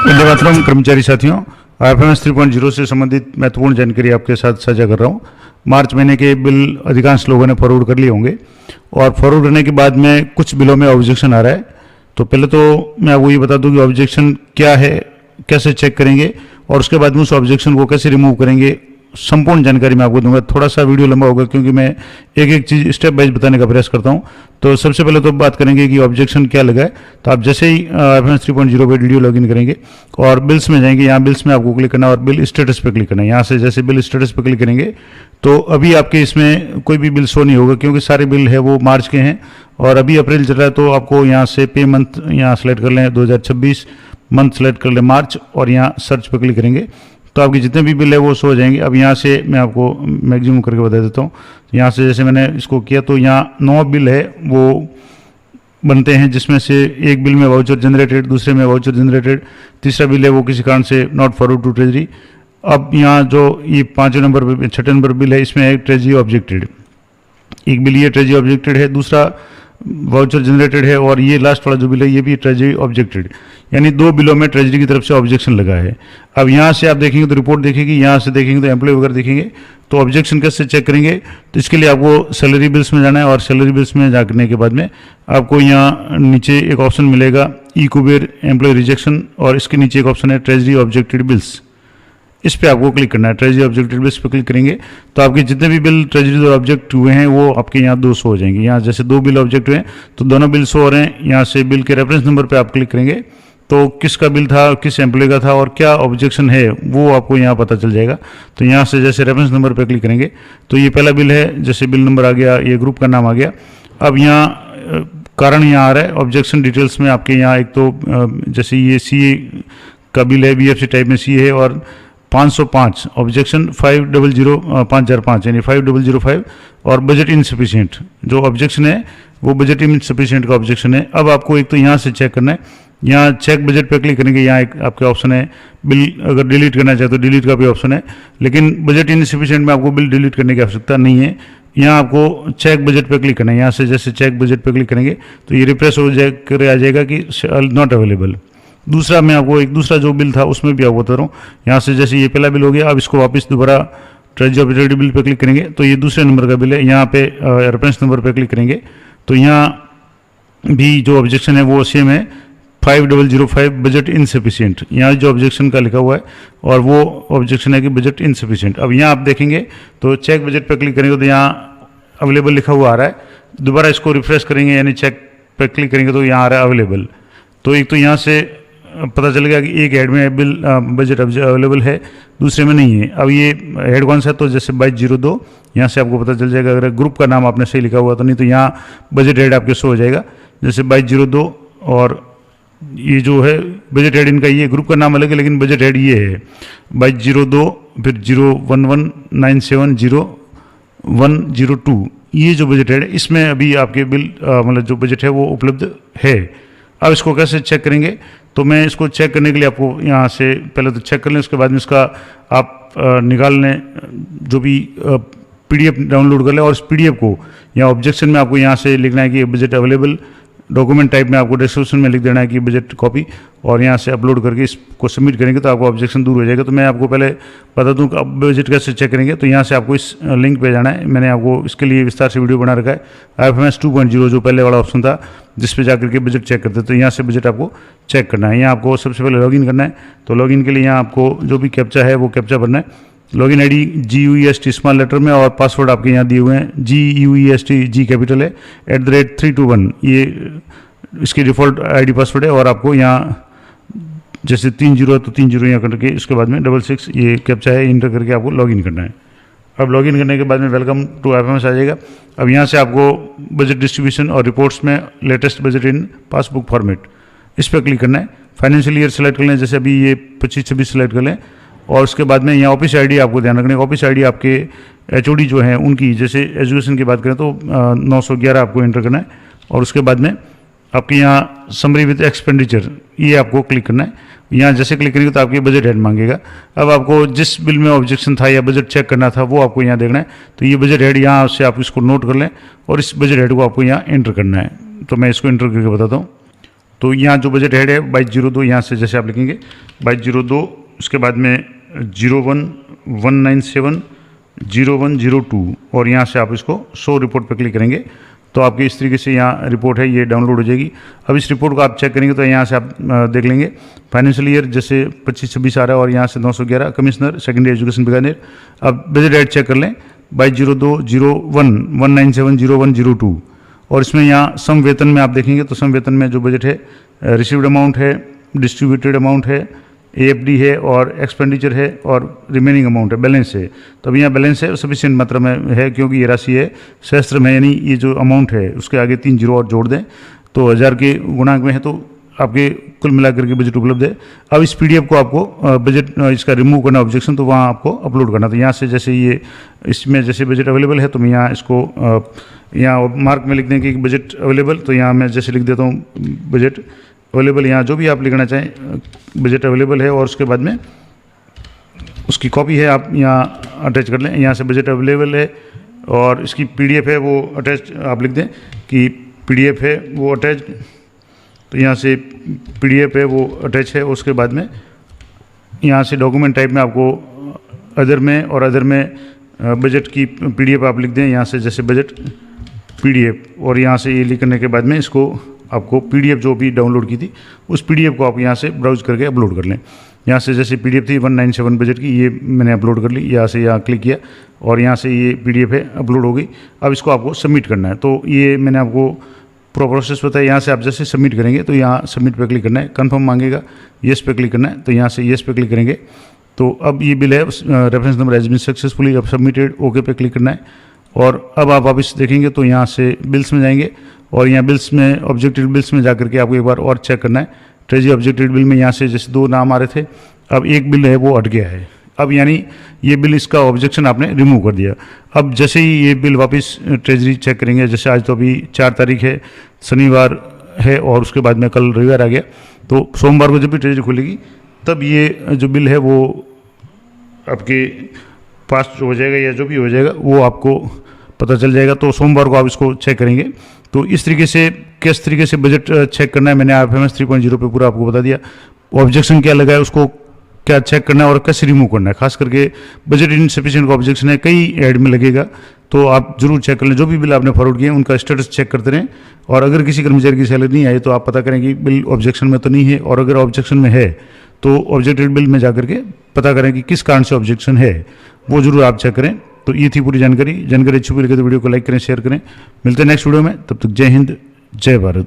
वंदे मातरम कर्मचारी साथियों, IFMS 3.0 से संबंधित महत्वपूर्ण जानकारी आपके साथ साझा कर रहा हूँ। मार्च महीने के बिल अधिकांश लोगों ने फॉरवर्ड कर लिए होंगे और फॉरवर्ड करने के बाद में कुछ बिलों में ऑब्जेक्शन आ रहा है। तो पहले तो मैं आपको ये बता दूं कि ऑब्जेक्शन क्या है, कैसे चेक करेंगे और उसके बाद में उस ऑब्जेक्शन को कैसे रिमूव करेंगे, संपूर्ण जानकारी मैं आपको दूंगा। थोड़ा सा वीडियो लंबा होगा क्योंकि मैं एक एक चीज़ स्टेप वाइज बताने का प्रयास करता हूं। तो सबसे पहले तो बात करेंगे कि ऑब्जेक्शन क्या लगा है। तो आप जैसे ही IFMS 3.0 पे वीडियो लॉगिन करेंगे और बिल्स में जाएंगे, यहाँ बिल्स में आपको क्लिक करना है और बिल स्टेटस पे क्लिक करना है। यहाँ से जैसे बिल स्टेटस पे क्लिक करेंगे तो अभी आपके इसमें कोई भी बिल शो नहीं होगा क्योंकि सारे बिल है वो मार्च के हैं और अभी अप्रैल चल रहा है। तो आपको यहाँ से पे मंथ यहाँ सेलेक्ट कर लें, 2026 मंथ सेलेक्ट कर लें मार्च और यहाँ सर्च पे क्लिक करेंगे तो आपके जितने भी बिल है वो शो हो जाएंगे। अब यहाँ से मैं आपको मैक्सिमम करके बता देता हूँ। यहाँ से जैसे मैंने इसको किया तो यहाँ 9 बिल है वो बनते हैं, जिसमें से एक बिल में वाउचर जनरेटेड, दूसरे में वाउचर जनरेटेड, तीसरा बिल है वो किसी कारण से नॉट फॉरवर्ड टू ट्रेजरी। अब यहाँ जो ये 5वें नंबर 6ठे नंबर बिल है इसमें एक ट्रेजरी ऑब्जेक्टेड, एक बिल ये ट्रेजरी ऑब्जेक्टेड है, दूसरा वाउचर जनरेटेड है और ये लास्ट वाला जो बिल है ये भी ट्रेजरी ऑब्जेक्टेड, यानी 2 बिलों में ट्रेजरी की तरफ से ऑब्जेक्शन लगा है। अब यहाँ से आप देखेंगे तो रिपोर्ट देखेगी, यहाँ से देखेंगे तो एम्प्लॉय वगैरह देखेंगे। तो ऑब्जेक्शन कैसे चेक करेंगे, तो इसके लिए आपको सैलरी बिल्स में जाना है और सैलरी बिल्स में जाने के बाद में आपको यहाँ नीचे एक ऑप्शन मिलेगा ई कुबेर एम्प्लॉय रिजेक्शन और इसके नीचे एक ऑप्शन है ट्रेजरी ऑब्जेक्टेड बिल्स। इस पे आपको क्लिक करना है। ट्रेजरी ऑब्जेक्टेड बिल्स पे क्लिक करेंगे तो आपके जितने भी बिल ट्रेजरी ऑब्जेक्ट हुए हैं वो आपके यहाँ 200 हो जाएंगे। यहाँ जैसे 2 बिल ऑब्जेक्ट हुए हैं तो दोनों बिल शो हो रहे हैं। यहाँ से बिल के रेफरेंस नंबर पे आप क्लिक करेंगे तो किसका बिल था, किस एम्प्लॉय का था और क्या ऑब्जेक्शन है वो आपको यहाँ पता चल जाएगा। तो यहाँ से जैसे रेफरेंस नंबर पे क्लिक करेंगे तो ये पहला बिल है, जैसे बिल नंबर आ गया, ये ग्रुप का नाम आ गया। अब यहाँ कारण यहाँ आ रहा है ऑब्जेक्शन डिटेल्स में आपके यहाँ एक तो जैसे ये CA का बिल है, BFC टाइप में CA है और 505 ऑब्जेक्शन 5005005 यानी 5005 और बजट इनसफिशिएंट जो ऑब्जेक्शन है वो बजट इनसफिशिएंट का ऑब्जेक्शन है। अब आपको एक तो यहाँ से चेक करना है, यहाँ चेक बजट पे क्लिक करेंगे, यहाँ एक आपके ऑप्शन है बिल अगर डिलीट करना चाहे तो डिलीट का भी ऑप्शन है, लेकिन बजट इनसफिशिएंट में आपको बिल डिलीट करने की आवश्यकता नहीं है। यहाँ आपको चेक बजट पे क्लिक करना है। यहाँ से जैसे चेक बजट पे क्लिक करेंगे तो ये रिफ्रेश हो जाए आ जाएगा कि नॉट अवेलेबल। दूसरा मैं आपको एक दूसरा जो बिल था उसमें भी आपको बता रहा हूँ। यहाँ से जैसे ये पहला बिल हो गया, अब इसको वापस दोबारा treasury objected bill pay click करेंगे तो ये दूसरे नंबर का बिल है। यहाँ पे रेफरेंस नंबर पे क्लिक करेंगे तो यहाँ भी जो ऑब्जेक्शन है वो सेम है 5005 बजट इनसफिशिएंट, यहाँ जो ऑब्जेक्शन का लिखा हुआ है और वो ऑब्जेक्शन है कि बजट इनसफिशिएंट। अब यहाँ आप देखेंगे तो चेक बजट पे क्लिक करेंगे तो यहाँ अवेलेबल लिखा हुआ आ रहा है। दोबारा इसको रिफ्रेश करेंगे यानी चेक पे क्लिक करेंगे तो यहाँ आ रहा है अवेलेबल। तो एक तो यहाँ से पता चल गया कि एक हेड में बिल बजट अवेलेबल है, दूसरे में नहीं है। अब ये हेड कौन सा है तो जैसे 2202 यहाँ से आपको पता चल जाएगा अगर ग्रुप का नाम आपने सही लिखा हुआ तो, नहीं तो यहाँ बजट हेड आपके शो हो जाएगा जैसे 2202 और ये जो है बजट हेड इनका, ये ग्रुप का नाम अलग है लेकिन बजट हेड ये है 2202 फिर 011970102 ये जो बजट हेड है इसमें अभी आपके बिल मतलब जो बजट है वो उपलब्ध है। अब इसको कैसे चेक करेंगे तो मैं इसको चेक करने के लिए आपको यहाँ से पहले तो चेक कर लें, उसके बाद में इसका आप निकाल लें जो भी PDF डाउनलोड कर लें और इस PDF को यहाँ ऑब्जेक्शन में आपको यहाँ से लिखना है कि बजट अवेलेबल, डॉक्यूमेंट टाइप में आपको डिस्क्रिप्शन में लिख देना है कि बजट कॉपी और यहाँ से अपलोड करके इसको सबमिट करेंगे तो आपको ऑब्जेक्शन दूर हो जाएगा। तो मैं आपको पहले बता दूं कि अब बजट कैसे चेक करेंगे। तो यहाँ से आपको इस लिंक पे जाना है, मैंने आपको इसके लिए विस्तार से वीडियो बना रखा है। IFMS 2.0 जो पहले वाला ऑप्शन था जिस पे जाकर के बजट चेक करते, तो यहाँ से बजट आपको चेक करना है। यहाँ आपको सबसे पहले लॉगिन करना है। तो लॉगिन के लिए यहाँ आपको जो भी कैप्चा है वो कैप्चा भरना है। Login ID GUEST small letter में और पासवर्ड आपके यहाँ दिए हुए हैं GUEST G कैपिटल है @321 ये इसकी डिफ़ॉल्ट ID पासवर्ड है और आपको यहाँ जैसे 30 है तो 30 यहाँ करके इसके बाद में 66 ये कैप्चा है इंटर करके आपको लॉगिन करना है। अब लॉगिन करने के बाद में वेलकम टू IFMS आ जाएगा। अब यहाँ से आपको बजट डिस्ट्रीब्यूशन और रिपोर्ट्स में latest budget in passbook format इस पर क्लिक करना है। फाइनेंशियल ईयर सेलेक्ट कर लें, जैसे अभी ये 25-26 सेलेक्ट कर लें और उसके बाद में यहाँ ऑफिस ID आपको ध्यान रखना है। ऑफिस ID आपके HOD जो हैं उनकी, जैसे एजुकेशन की बात करें तो 911 आपको एंटर करना है और उसके बाद में आपके यहाँ समरी विद एक्सपेंडिचर ये आपको क्लिक करना है। यहाँ जैसे क्लिक करेंगे तो आपके बजट हेड मांगेगा। अब आपको जिस बिल में ऑब्जेक्शन था या बजट चेक करना था वो आपको यहाँ देखना है। तो ये बजट हेड यहाँ से आप इसको नोट कर लें और इस बजट हेड को आपको यहाँ एंटर करना है। तो मैं इसको एंटर करके बताता हूँ। तो यहाँ जो बजट हेड है 2202, यहाँ से जैसे आप लिखेंगे 2202, उसके बाद में 01,197,0102 और यहाँ से आप इसको शो रिपोर्ट पर क्लिक करेंगे तो आपकी इस तरीके से यहाँ रिपोर्ट है ये डाउनलोड हो जाएगी। अब इस रिपोर्ट को आप चेक करेंगे तो यहाँ से आप देख लेंगे फाइनेंशियल ईयर जैसे 25-26 आ रहा है और यहाँ से 911 कमिश्नर सेकेंडरी एजुकेशन बीकानेर। अब बजट हेड चेक कर लें 2202,01,197,0102 और इसमें यहाँ सम वेतन में आप देखेंगे तो सम वेतन में जो बजट है रिसीव्ड अमाउंट है, डिस्ट्रीब्यूटेड अमाउंट है, एएफडी है और एक्सपेंडिचर है और रिमेनिंग अमाउंट है, बैलेंस है। तो अभी यहाँ बैलेंस है सफिशिएंट मात्रा में है क्योंकि ये राशि है सहस्त्र में, यानी ये जो अमाउंट है उसके आगे 3 जीरो और जोड़ दें तो 1000 के गुणांक में है तो आपके कुल मिलाकर के बजट उपलब्ध है। अब इस पीडीएफ को आपको बजट इसका रिमूव करना ऑब्जेक्शन तो वहाँ आपको अपलोड करना। तो यहाँ से जैसे ये इसमें जैसे बजट अवेलेबल है तो मैं यहाँ इसको यहाँ मार्क में लिख देंगे कि बजट अवेलेबल, तो यहाँ मैं जैसे लिख देता हूँ बजट अवेलेबल, यहाँ जो भी आप लिखना चाहें बजट अवेलेबल है और उसके बाद में उसकी कॉपी है आप यहाँ अटैच कर लें। यहाँ से बजट अवेलेबल है और इसकी पीडीएफ है वो अटैच आप लिख दें कि पीडीएफ है वो अटैच, तो यहाँ से पीडीएफ है वो अटैच है। उसके बाद में यहाँ से डॉक्यूमेंट टाइप में आपको अदर में और अदर में बजट की पीडीएफ आप लिख दें, यहाँ से जैसे बजट पीडीएफ और यहाँ से ये लिखने के बाद में इसको आपको पीडीएफ जो भी डाउनलोड की थी उस पीडीएफ को आप यहाँ से ब्राउज करके अपलोड कर लें। यहाँ से जैसे पीडीएफ थी 197 बजट की, ये मैंने अपलोड कर ली, यहाँ से यहाँ क्लिक किया और यहाँ से ये पीडीएफ है अपलोड हो गई। अब इसको आपको सबमिट करना है, तो ये मैंने आपको प्रोसेस बताया। यहाँ से आप जैसे सबमिट करेंगे तो यहाँ सबमिट पे क्लिक करना है, कंफर्म मांगेगा, येस पे क्लिक करना है, तो यहाँ से येस पे क्लिक करेंगे तो अब ये बिल है reference number has been successfully अब सबमिटेड, ओके पे क्लिक करना है। और अब आप वापस देखेंगे तो यहाँ से बिल्स में जाएंगे और यहाँ बिल्स में ऑब्जेक्टेड बिल्स में जाकर के आपको एक बार और चेक करना है। ट्रेजरी ऑब्जेक्टेड बिल में यहाँ से जैसे 2 नाम आ रहे थे, अब एक बिल है वो हट गया है। अब यानी ये बिल इसका ऑब्जेक्शन आपने रिमूव कर दिया। अब जैसे ही ये बिल वापस ट्रेजरी चेक करेंगे, जैसे आज तो अभी 4 तारीख है, शनिवार है और उसके बाद में कल रविवार आ गया, तो सोमवार को जब भी ट्रेजरी खुलेगी तब ये जो बिल है वो आपके पास हो जाएगा या जो भी हो जाएगा वो आपको पता चल जाएगा। तो सोमवार को आप इसको चेक करेंगे। तो इस तरीके से किस तरीके से बजट चेक करना है मैंने RFMS 3.0 पे पूरा आपको बता दिया। ऑब्जेक्शन क्या लगा है उसको क्या चेक करना है और कैसे रिमूव करना है। खास करके बजट इनसफिशिएंट का ऑब्जेक्शन है, कई ऐड में लगेगा, तो आप जरूर चेक कर लें। जो भी बिल आपने फॉरवर्ड किए उनका स्टेटस चेक करते रहें और अगर किसी कर्मचारी की सैलरी नहीं आई तो आप पता करें कि बिल ऑब्जेक्शन में तो नहीं है, और अगर ऑब्जेक्शन में है तो ऑब्जेक्टेड बिल में जाकर के पता करें कि किस कारण से ऑब्जेक्शन है, वो जरूर आप चेक करें। तो ये थी पूरी जानकारी अच्छी लगी तो वीडियो को लाइक करें, शेयर करें। मिलते हैं नेक्स्ट वीडियो में, तब तक जय हिंद जय भारत।